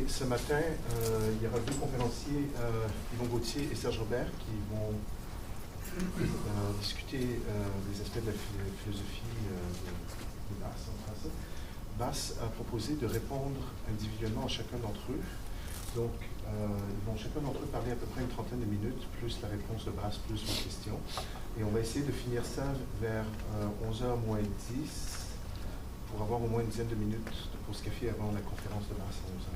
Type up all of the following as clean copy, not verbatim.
Ce matin, il y aura deux conférenciers, Yvon Gauthier et Serge Robert, qui vont discuter des aspects de la philosophie de Bass en français. Bass a proposé de répondre individuellement à chacun d'entre eux. Donc, ils vont chacun d'entre eux parler à peu près une trentaine de minutes, plus la réponse de Bass, plus vos questions. Et on va essayer de finir ça vers 11h moins 10, pour avoir au moins une dizaine de minutes de pause café avant la conférence de Bass à 11h.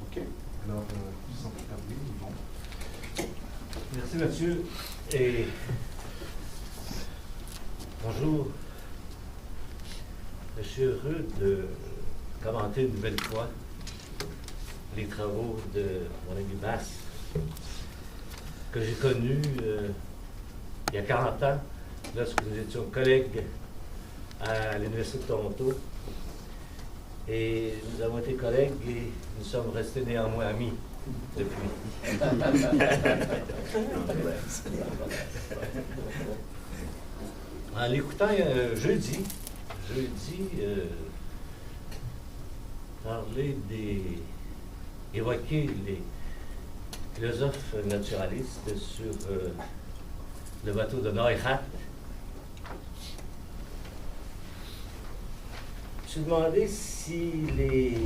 OK? Alors, sans plus tarder, Yvon. Merci Mathieu et bonjour. Je suis heureux de commenter une nouvelle fois les travaux de mon ami Bass, que j'ai connu il y a 40 ans, lorsque nous étions collègues à l'Université de Toronto. Et nous avons été collègues et nous sommes restés néanmoins amis depuis. En l'écoutant jeudi, évoquer les philosophes naturalistes sur le bateau de Neustadt, je me suis demandé si les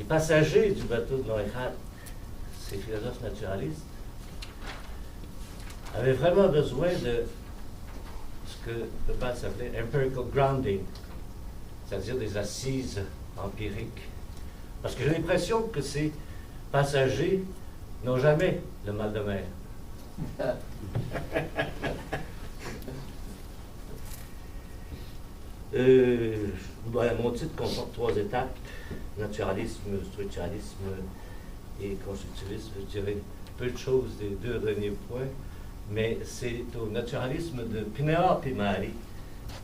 passagers du bateau de Neustadt, ces philosophes naturalistes, avaient vraiment besoin de ce que Bass appelait empirical grounding, c'est-à-dire des assises empiriques. Parce que j'ai l'impression que ces passagers n'ont jamais le mal de mer. Mon titre comporte 3 étapes: naturalisme, structuralisme et constructivisme. Je dirais peu de choses des 2 derniers points, mais c'est au naturalisme de Pinar Pimari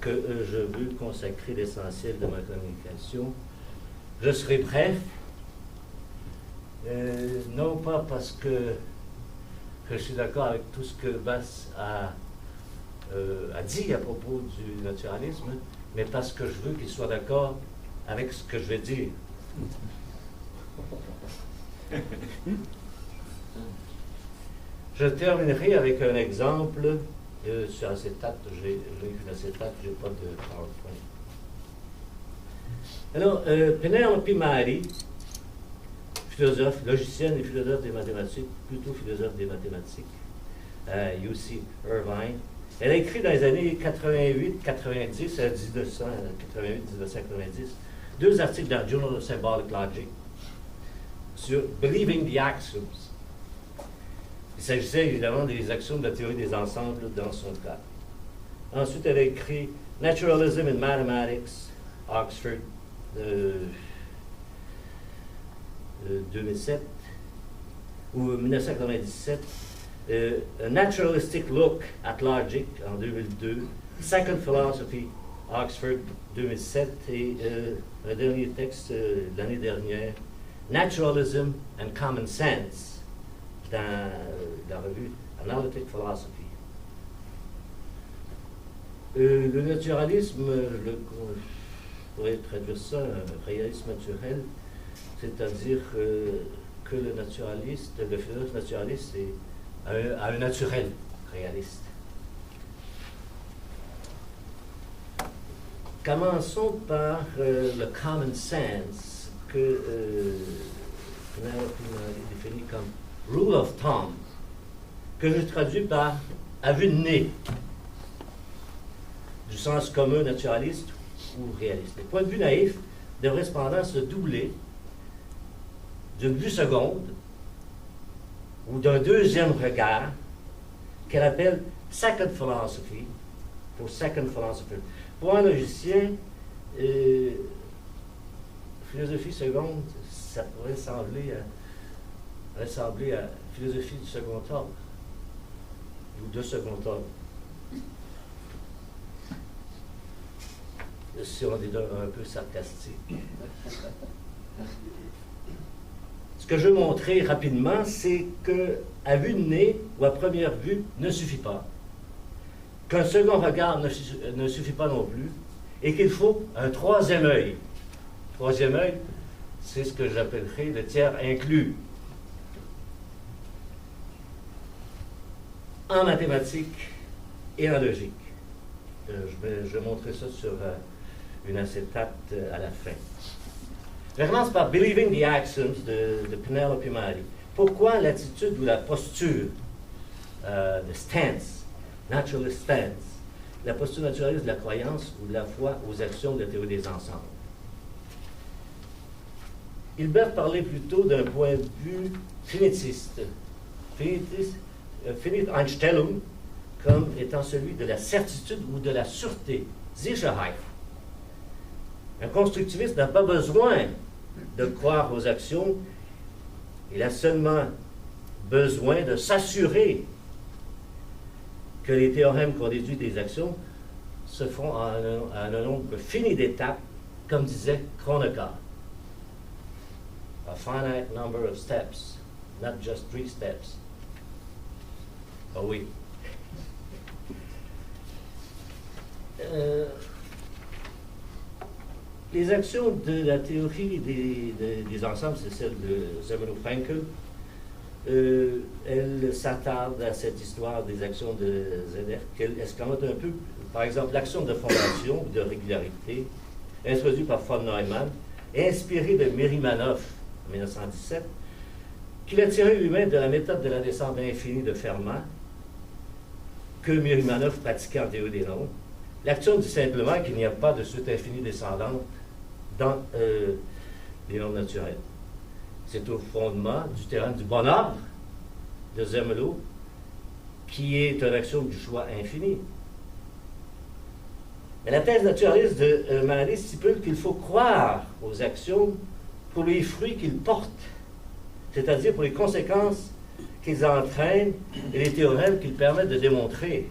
que je veux consacrer l'essentiel de ma communication. Je serai bref, non pas parce que je suis d'accord avec tout ce que Bass a dit à propos du naturalisme, mais parce que je veux qu'il soit d'accord avec ce que je vais dire. Je terminerai avec un exemple sur acétate. J'ai une acétate, je n'ai pas de PowerPoint. Alors, Pinar Pimari, philosophe, logicienne et philosophe des mathématiques, plutôt philosophe des mathématiques, à UC Irvine. Elle a écrit dans les années 88-90, à 1988-1990, 2 articles dans le Journal of Symbolic Logic sur Believing the Axioms. Il s'agissait évidemment des axiomes de la théorie des ensembles dans son cas. Ensuite, elle a écrit Naturalism in Mathematics, Oxford, 2007, ou 1997, A Naturalistic Look at Logic en 2002, Second Philosophy, Oxford 2007, et un dernier texte l'année dernière, Naturalism and Common Sense, dans la revue Analytic Philosophy. Le naturalisme, je pourrais traduire ça, un réalisme naturel, c'est-à-dire que le naturaliste, le philosophe naturaliste a un naturel réaliste. Commençons par le common sense que Penelope définit comme rule of thumb, que je traduis par à vue de nez, du sens commun naturaliste ou réaliste. Le point de vue naïf devrait cependant se doubler d'une vue seconde ou d'un deuxième regard qu'elle appelle second philosophy pour second philosopher. Pour un logicien, philosophie seconde, ça pourrait ressembler à philosophie du second ordre ou de second ordre. Si on est un peu sarcastique. Ce que je veux montrer rapidement, c'est qu'à vue de nez ou à première vue ne suffit pas, qu'un second regard ne suffit pas non plus, et qu'il faut un troisième œil Troisième œil, c'est ce que j'appellerais le tiers inclus. En mathématiques et en logique. Je vais montrer ça sur une acétate à la fin. Je commence par Believing the Axioms de Penelope Mari. Pourquoi l'attitude ou la posture, le stance, naturalist stance, la posture naturaliste de la croyance ou de la foi aux actions de la théorie des ensembles? Hilbert parlait plutôt d'un point de vue finitiste. Finite Einstellung comme étant celui de la certitude ou de la sûreté, Sicherheit. Un constructiviste n'a pas besoin de croire aux actions, il a seulement besoin de s'assurer que les théorèmes qu'on déduit des actions se font à un nombre fini d'étapes, comme disait Kronecker. A finite number of steps, not just 3 steps. Ah oui. Les actions de la théorie des ensembles, c'est celle de Zermelo-Fraenkel. Elle s'attarde à cette histoire des actions de ZF, qu'elle escamote un peu. Par exemple, l'action de fondation, de régularité, introduite par von Neumann, inspirée de Merimanov en 1917, qu'il a tiré lui-même de la méthode de la descente infinie de Fermat, que Merimanov pratiquait en théorie des nombres. L'action dit simplement qu'il n'y a pas de suite infinie descendante dans les nombres naturels. C'est au fondement du théorème du bon ordre de Zermelo, qui est une action du choix infini. Mais la thèse naturaliste de Mari stipule qu'il faut croire aux actions pour les fruits qu'ils portent, c'est-à-dire pour les conséquences qu'ils entraînent et les théorèmes qu'ils permettent de démontrer.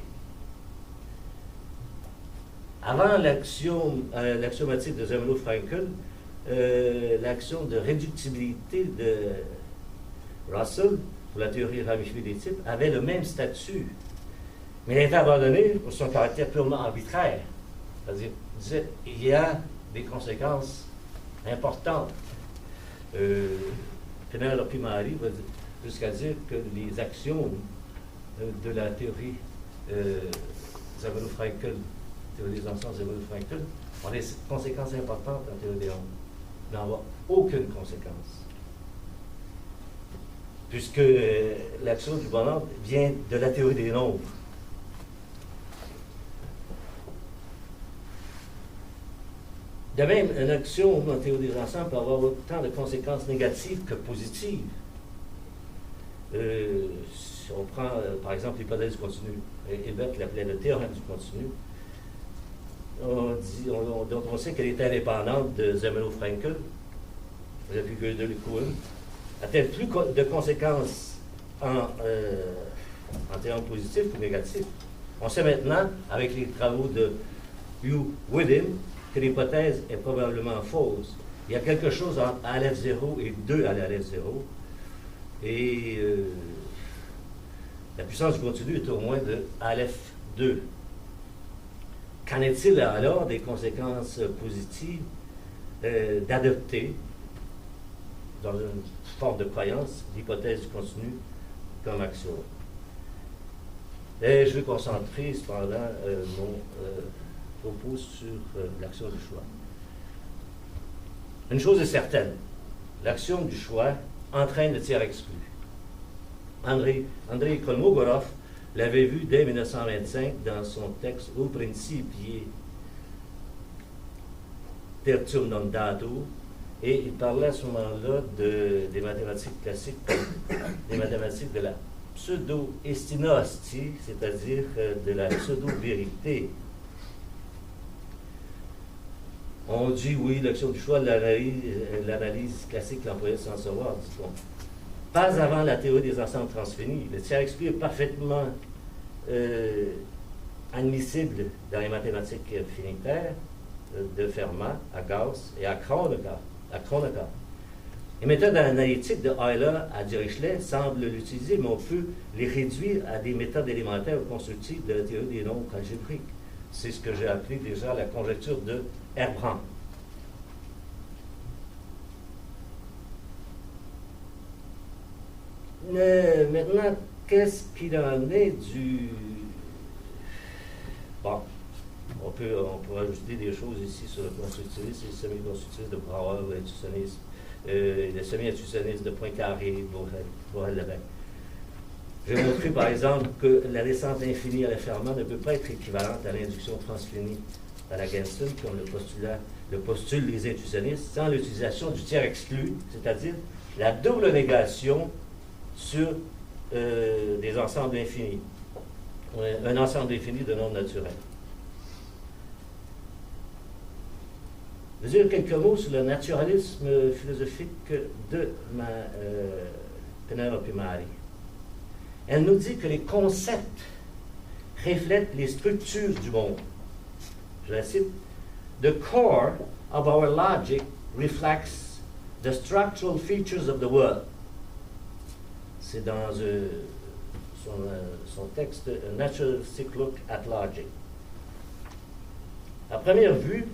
Avant l'axiomatique de Zermelo-Fraenkel, l'action de réductibilité de Russell, pour la théorie ramifiée des types, avait le même statut. Mais il a été abandonné pour son caractère purement arbitraire. C'est-à-dire, il disait, il y a des conséquences importantes. Penelope Mari va jusqu'à dire que les actions de la théorie Zermelo-Fraenkel, théorie des ensembles Zermelo-Fraenkel, ont des conséquences importantes en théorie des nombres. Il n'en a aucune conséquence. Puisque l'action du bon ordre vient de la théorie des nombres. De même, une action en théorie des ensembles peut avoir autant de conséquences négatives que positives. Si on prend, par exemple, l'hypothèse du continu, Hilbert l'appelait le théorème du continu, dont on sait qu'elle est indépendante de Zermelo-Fraenkel, depuis Gödel et Kuhn, a-t-elle plus de conséquences en termes positifs ou négatifs? On sait maintenant, avec les travaux de Hugh Witham, que l'hypothèse est probablement fausse. Il y a quelque chose entre ALF0 et 2 ALF0, et la puissance du continu est au moins de ALF2. Qu'en est-il alors des conséquences positives d'adopter, dans une forme de croyance, l'hypothèse du continu comme axiome? Et je vais concentrer cependant mon propos sur l'action du choix. Une chose est certaine, l'axiome du choix entraîne le tiers exclu. Andrei Kolmogorov l'avait vu dès 1925 dans son texte O Principii Tertium non dato, et il parlait à ce moment-là des mathématiques classiques, des mathématiques de la pseudo-estinoastie, c'est-à-dire de la pseudo-vérité. On dit, oui, l'action du choix, l'analyse classique l'employait sans savoir, dit-on. Pas avant la théorie des ensembles transfinis. Le tiers exclu est parfaitement admissible dans les mathématiques finitaires de Fermat, à Gauss et à Kronecker. Les méthodes analytiques de Euler à Dirichlet semblent l'utiliser, mais on peut les réduire à des méthodes élémentaires ou constructives de la théorie des nombres algébriques. C'est ce que j'ai appelé déjà la conjecture de Herbrand. Maintenant, qu'est-ce qu'il en est du... Bon, on peut ajouter des choses ici sur le constructivisme et le semi-constructivisme de Brouwer, l'intuitionnisme, le semi-intuitionnisme de Poincaré, Borel-Levesque. Je vais montrer par exemple que la descente infinie à l'affairement ne peut pas être équivalente à l'induction transfinie à la Gensen, comme le postulent les intuitionnistes, sans l'utilisation du tiers exclu, c'est-à-dire la double négation sur des ensembles infinis, un ensemble infini de nombres naturels. Je vais dire quelques mots sur le naturalisme philosophique de Penelope Mari. Elle nous dit que les concepts reflètent les structures du monde. Je la cite. The core of our logic reflects the structural features of the world. C'est dans son texte A Naturalistic Look at Logic. À première vue,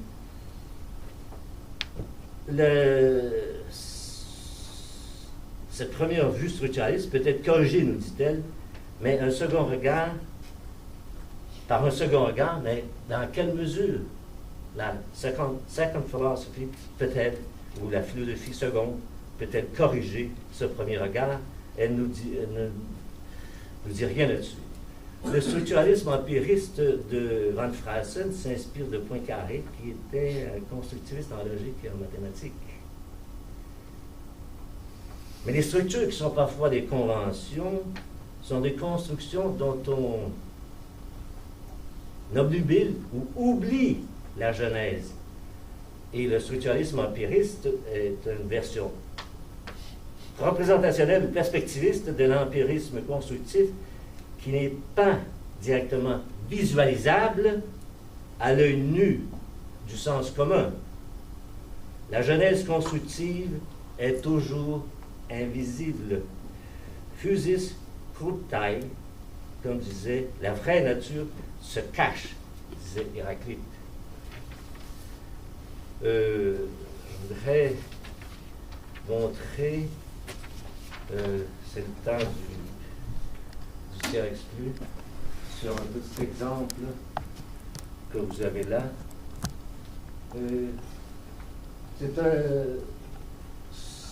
cette première vue structuraliste peut être corrigée, nous dit-elle, mais par un second regard, mais dans quelle mesure la second philosophy peut-être, ou la philosophie seconde, peut-elle corriger ce premier regard? Elle ne nous dit rien là-dessus. Le structuralisme empiriste de Van Fraassen s'inspire de Poincaré, qui était constructiviste en logique et en mathématiques. Mais les structures qui sont parfois des conventions sont des constructions dont on obnubile ou oublie la genèse. Et le structuralisme empiriste est une version représentationnelle ou perspectiviste de l'empirisme constructif qui n'est pas directement visualisable à l'œil nu du sens commun. La genèse constructive est toujours invisible. Physis crutae, comme disait, la vraie nature se cache, disait Héraclite. Je voudrais montrer, c'est le temps du tiers exclu, sur un petit exemple que vous avez là.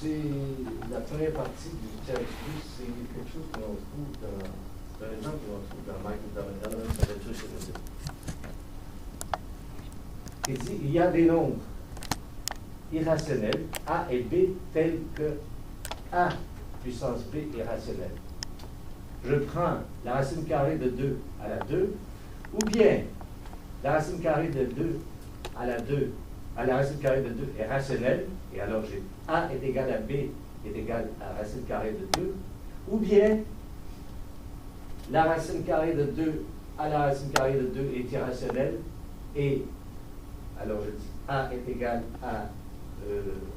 C'est la première partie du tiers exclu, c'est quelque chose que l'on trouve c'est un exemple que l'on trouve dans Michael Donovan, ça va être juste possible. Il dit, il y a des nombres irrationnels, A et B, tels que A puissance B est rationnelle. Je prends la racine carrée de 2 à la 2, ou bien la racine carrée de 2 à la 2, à la racine carrée de 2 est rationnelle, et alors j'ai A est égal à B est égal à racine carrée de 2, ou bien la racine carrée de 2 à la racine carrée de 2 est irrationnelle, et alors je dis A est égal à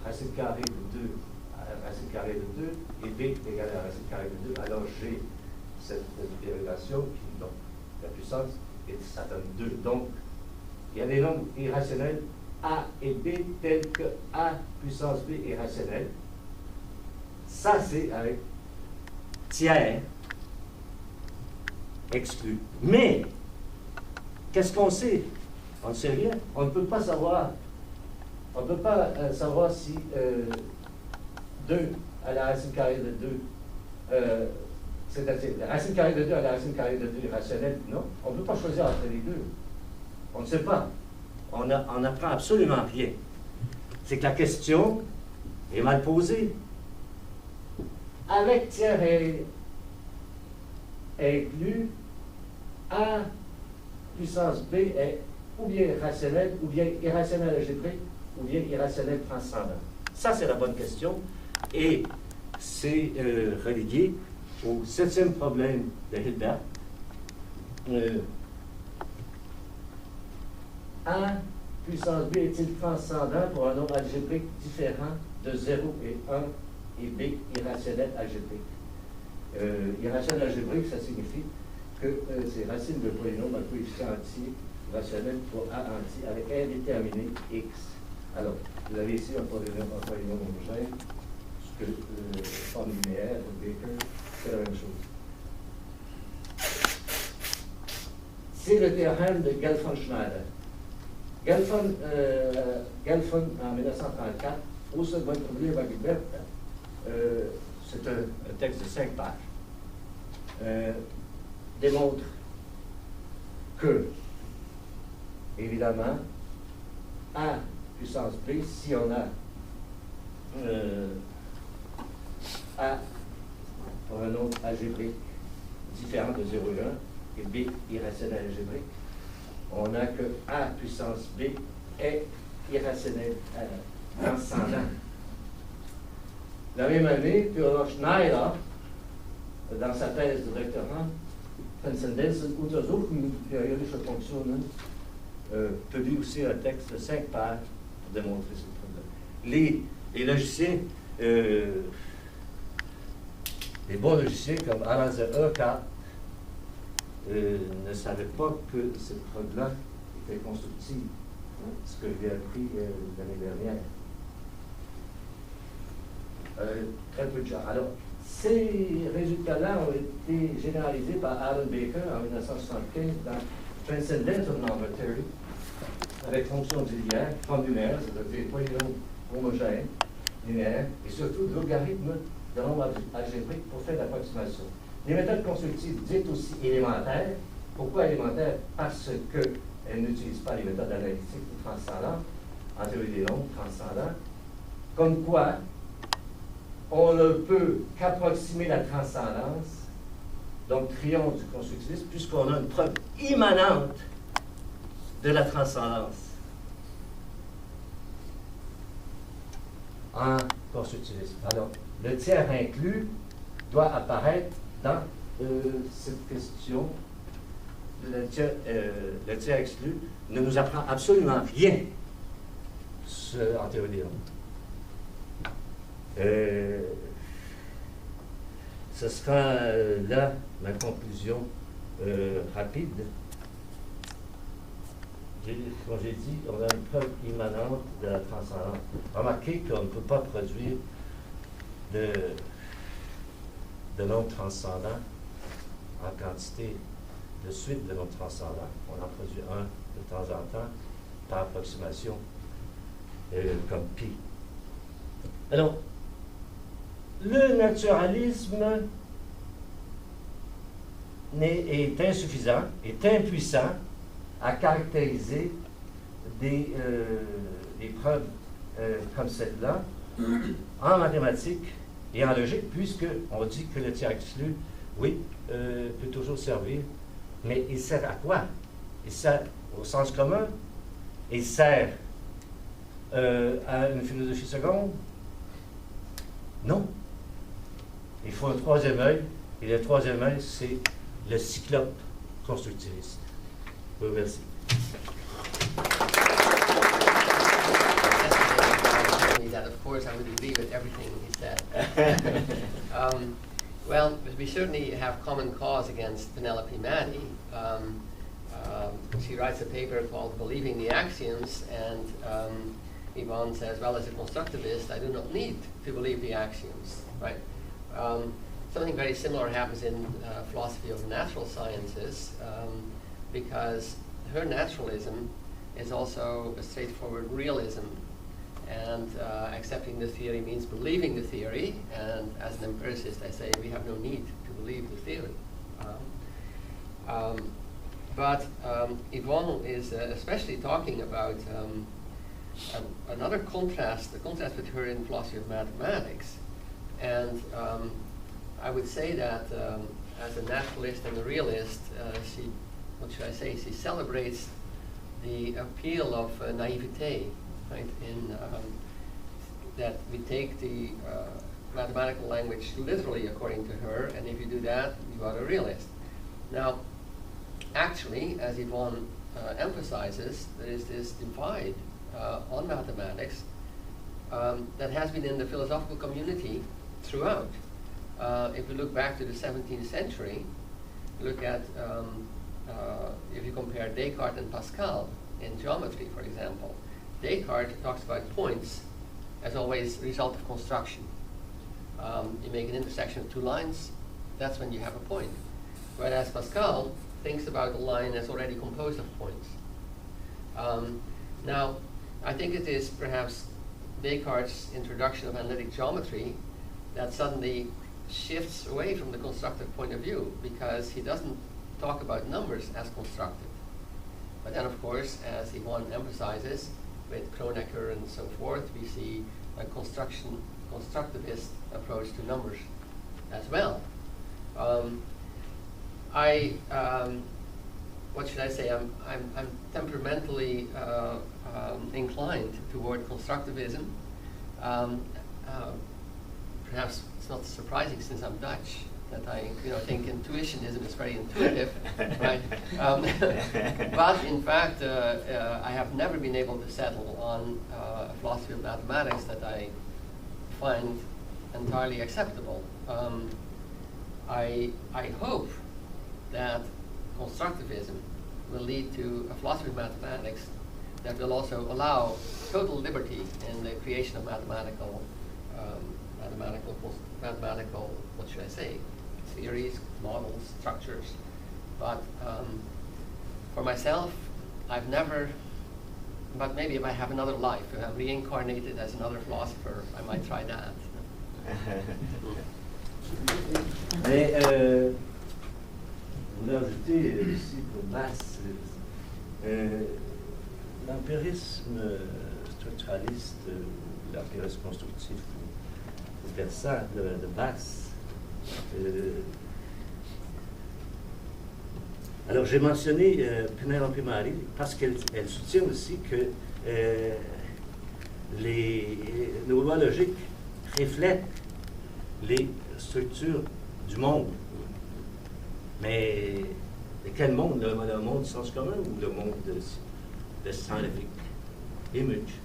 racine carrée de 2 à racine carrée de 2, et B est égal à racine carrée de 2, alors j'ai cette dérivation qui, donc, la puissance, et ça donne 2. Donc, il y a des nombres irrationnels A et B tels que A puissance B est rationnel. Ça, c'est avec tiers exclu. Mais, qu'est-ce qu'on sait? On ne sait rien. On ne peut pas savoir. On ne peut pas savoir si 2 à la racine carrée de 2, c'est-à-dire la racine carrée de 2 à la racine carrée de 2 est rationnelle. Non, on ne peut pas choisir entre les deux. On ne sait pas. On n'apprend absolument rien. C'est que la question est mal posée. Avec tiers inclus, A puissance B est ou bien rationnel, ou bien irrationnel algébrique, ou bien irrationnel transcendant. Ça, c'est la bonne question. Et c'est relié au 7e problème de Hilbert. A puissance B est-il transcendant pour un nombre algébrique différent de 0 et 1 et B irrationnel algébrique? Irrationnel algébrique, ça signifie que c'est racine de polynôme à coefficient entier rationnel pour A entier avec indéterminé X. Alors, vous avez ici un polynôme homogène que forme linéaire, Baker, c'est la même chose. C'est le théorème de Gelfand-Schneider. Gelfand, en 1934, au second Problem à Gilbert, c'est un texte de 5 pages, démontre que, évidemment, A puissance B, si on a A pour un nombre algébrique différent de 0 et 1 et B irrationnel algébrique, on n'a que A puissance B est irrationnel transcendant. La même année, Theodor Schneider, dans sa thèse de doctorat, Transzendenz und Untersuchung periodischer Funktionen, publie aussi un texte de 5 pages pour démontrer ce problème. Les logiciens, les bons logiciens comme Alanza E4 ne savaient pas que cette preuve-là était constructive, ce que j'ai appris l'année dernière. Très peu de gens. Alors, ces résultats-là ont été généralisés par Alan Baker en 1975 dans Transcendental Number Theory, avec fonction auxiliaire, forme linéaire, c'est-à-dire polynôme homogène, linéaire, et surtout de logarithme de nombre algébrique pour faire l'approximation. Les méthodes constructives dites aussi élémentaires. Pourquoi élémentaires? Parce qu'elles n'utilisent pas les méthodes analytiques ou transcendantes, en théorie des nombres transcendants, comme quoi on ne peut qu'approximer la transcendance, donc triomphe du constructivisme, puisqu'on a une preuve immanente de la transcendance en constructivisme. Alors, le tiers inclus doit apparaître dans cette question. Le tiers exclu ne nous apprend absolument rien en théorie des nombres. Ce sera là ma conclusion rapide. Comme j'ai dit, on a une preuve immanente de la transcendance. Remarquez qu'on ne peut pas produire de nombres transcendants en quantité de suite de nombres transcendants. On en produit un de temps en temps par approximation, comme pi. Alors, le naturalisme est insuffisant, est impuissant à caractériser des preuves comme celle-là en mathématiques et en logique, puisqu'on dit que le tiers exclu, oui, peut toujours servir, mais il sert à quoi? Il sert au sens commun, il sert à une philosophie seconde? Non. Il faut un troisième œil, et le troisième œil, c'est le cyclope constructiviste. Je vous remercie. That of course I would agree with everything he said. Well, we certainly have common cause against Penelope Maddy. She writes a paper called Believing the Axioms, and Yvonne says, well, as a constructivist, I do not need to believe the axioms, right? Something very similar happens in philosophy of natural sciences, because her naturalism is also a straightforward realism. And accepting the theory means believing the theory, and as an empiricist, I say we have no need to believe the theory. But Yvonne is especially talking about another contrast, the contrast with her in philosophy of mathematics. And I would say that as a naturalist and a realist, what should I say, she celebrates the appeal of naivete, right? In that we take the mathematical language literally, according to her, and if you do that, you are a realist. Now, actually, as Yvonne emphasizes, there is this divide on mathematics that has been in the philosophical community throughout. If we look back to the 17th century, look at, if you compare Descartes and Pascal in geometry, for example, Descartes talks about points as always result of construction. you make an intersection of two lines, that's when you have a point. Whereas Pascal thinks about a line as already composed of points. Now, I think it is perhaps Descartes' introduction of analytic geometry that suddenly shifts away from the constructive point of view, because he doesn't talk about numbers as constructive. But then, of course, as Yvonne emphasizes, with Kronecker and so forth, we see a constructivist approach to numbers as well. What should I say? I'm temperamentally inclined toward constructivism. Perhaps it's not surprising, since I'm Dutch, that I think intuitionism is very intuitive, right? But in fact, I have never been able to settle on a philosophy of mathematics that I find entirely acceptable. I hope that constructivism will lead to a philosophy of mathematics that will also allow total liberty in the creation of mathematical, what should I say, theories, models, structures. But for myself, I've never, but maybe if I have another life, if I'm reincarnated as another philosopher, I might try that. Mais vous l'ajoutez aussi pour Bass, l'empirisme structuraliste, l'empirisme constructif, ou versant de Bass. Alors j'ai mentionné Penelope Mari parce qu'elle soutient aussi que nos lois logiques reflètent les structures du monde. Mais de quel monde? Le monde du sens commun ou le monde de scientific image?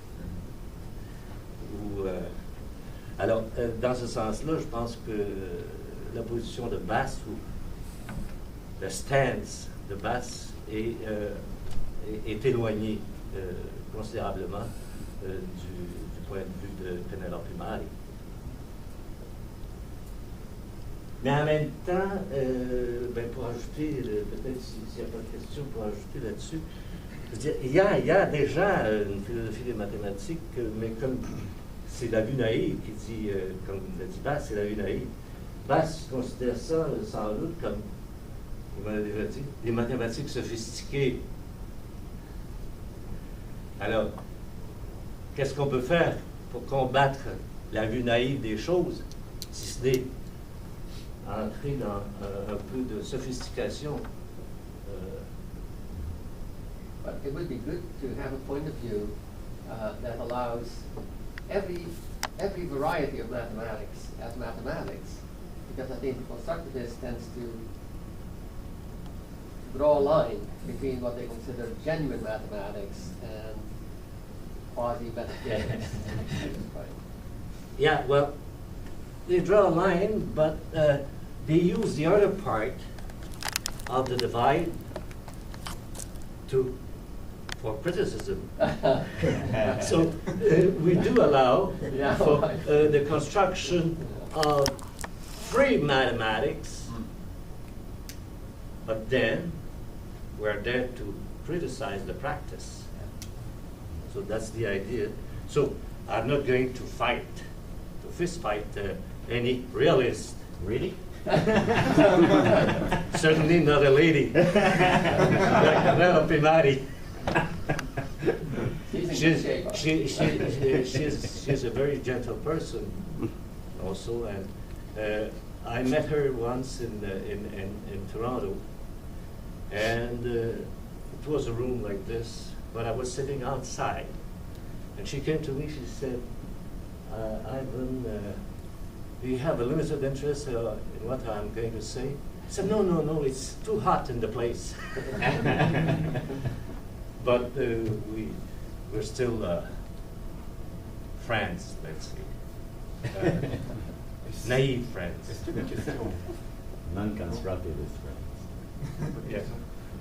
Alors, dans ce sens-là, je pense que la position de Bass, ou le stance de Bass, est éloignée considérablement du point de vue de Penelope Mari. Mais en même temps, pour ajouter, peut-être s'il n'y a pas de questions pour ajouter là-dessus, il y a déjà une philosophie des mathématiques, mais comme c'est la vue naïve qui dit, comme l'a dit Bass, c'est la vue naïve. Bass considère ça sans doute comme, il m'a déjà dit, des mathématiques sophistiquées. Alors, qu'est-ce qu'on peut faire pour combattre la vue naïve des choses, si ce n'est entrer dans un peu de sophistication? But it would be good to have a point of view that allows every variety of mathematics as mathematics, because I think the constructivist tends to draw a line between what they consider genuine mathematics and quasi-metaphysics. Yeah, well, they draw a line, but they use the other part of the divide for criticism. So we do allow for the construction of free mathematics, but then we're there to criticize the practice. So that's the idea. So I'm not going to fist fight any realist. Really? Certainly not a lady. Like Penelope Mari. She's a very gentle person also, and I met her once in Toronto, and it was a room like this, but I was sitting outside, and she came to me, she said, Ivan, do you have a limited interest in what I'm going to say? I said, no, it's too hot in the place. But we're still friends, let's say. Naive friends. Est-ce qu'il y a une question? Non-constructivist friends. Yeah.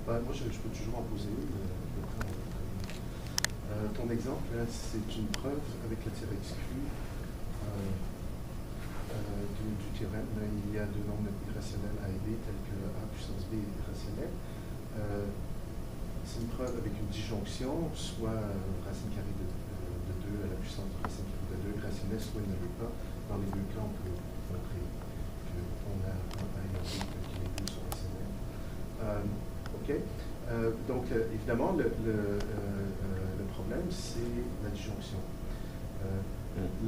Moi, je peux toujours en poser une. Ton exemple, là, c'est une preuve avec la tirée exclue théorème, il y a deux nombres irrationnels A et B tels que A puissance B est irrationnel. C'est une preuve avec une disjonction, soit racine carrée de 2 à la puissance de racine carrée de 2 irrationnel, soit il ne l'est pas. Dans les deux cas, on peut montrer qu'on a un A et un B, que les deux sont rationnels. OK. Donc, évidemment, le problème, c'est la disjonction.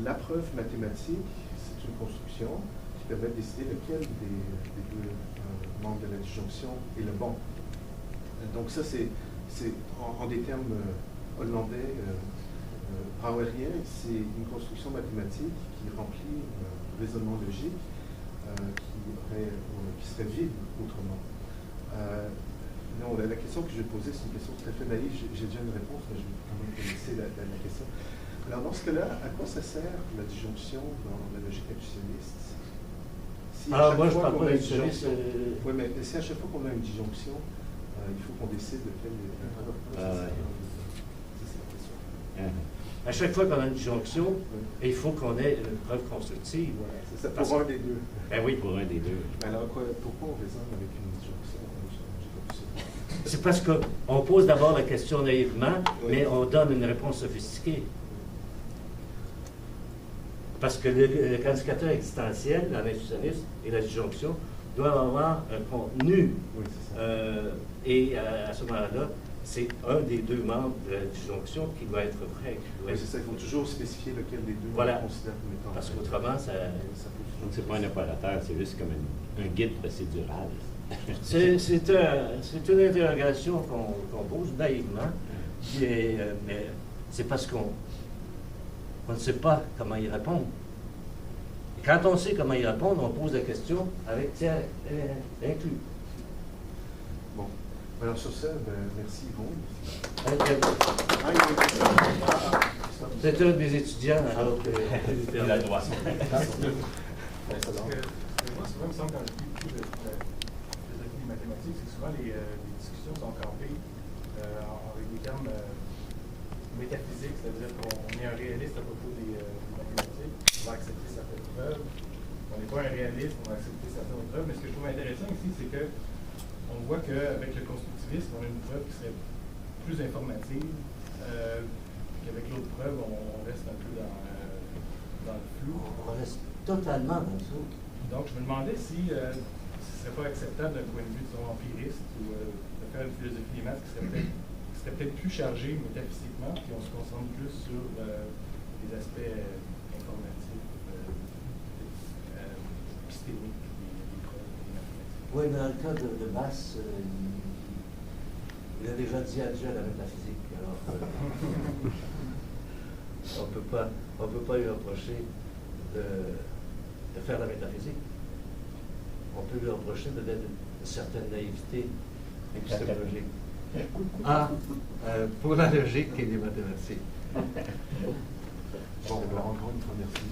La preuve mathématique, c'est une construction qui permet de décider lequel des deux membres de la disjonction est le bon. Donc ça, c'est en des termes hollandais, braueriens, c'est une construction mathématique qui remplit un raisonnement logique qui serait vide autrement. Non, la question que je vais poser, c'est une question tout à fait naïve. J'ai déjà une réponse, mais je vais quand même laisser la question. Alors, dans ce cas-là, à quoi ça sert la disjonction dans la logique intuitionniste? Si alors, moi, je parle pas d'intuitionniste. Oui, mais si à chaque fois qu'on a une disjonction, il faut qu'on décide de quelle c'est la question. À chaque fois qu'on a une disjonction, il faut qu'on ait une preuve constructive. Voilà, c'est ça, pour un des deux. Ben oui, pour un des deux. Alors, pourquoi on raisonne avec une disjonction? C'est parce qu'on pose d'abord la question naïvement, mais on donne une réponse sophistiquée. Parce que le quantificateur existentiel, dans l'intuitionniste et la disjonction, doivent avoir un contenu. Oui, c'est ça. Et à ce moment-là, c'est un des deux membres de la disjonction qui doit être vrai. Oui, c'est ça. Il faut toujours spécifier lequel des deux voilà. on considère comme étant Parce vrai. qu'autrement, ça Donc, c'est pas un opérateur, c'est juste comme un guide procédural. c'est une interrogation qu'on pose naïvement, mais c'est parce qu'on ne sait pas comment y répondre. Et quand on sait comment y répondre, on pose la question avec tiers inclus. Bon. Alors sur ça, merci Yvon. C'est un des étudiants, alors que la droite. Moi, souvent, il me semble, quand je lis beaucoup de philosophie des mathématiques, c'est que souvent les discussions sont campées avec des termes métaphysiques, c'est-à-dire qu'on est un réaliste à propos des mathématiques, on va accepter certaines preuves. On n'est pas un réaliste, on va accepter certaines preuves. Mais ce que je trouve intéressant ici, c'est que on voit qu'avec le constructivisme, on a une preuve qui serait plus informative, qu'avec l'autre preuve, on reste un peu dans le flou. on reste totalement dans le flou. Donc, je me demandais si ce ne serait pas acceptable d'un point de vue empiriste ou de faire une philosophie des maths qui serait peut-être plus chargée métaphysiquement, puis on se concentre plus sur les aspects informatifs, épistémiques des preuves des mathématiques. Oui, mais dans le cas de Bass, il a déjà dit adieu à la métaphysique. Alors, on peut pas lui reprocher de faire la métaphysique. On peut lui reprocher peut-être une certaine naïveté épistémologique. Pour la logique et les mathématiques. Bon, encore une fois, merci.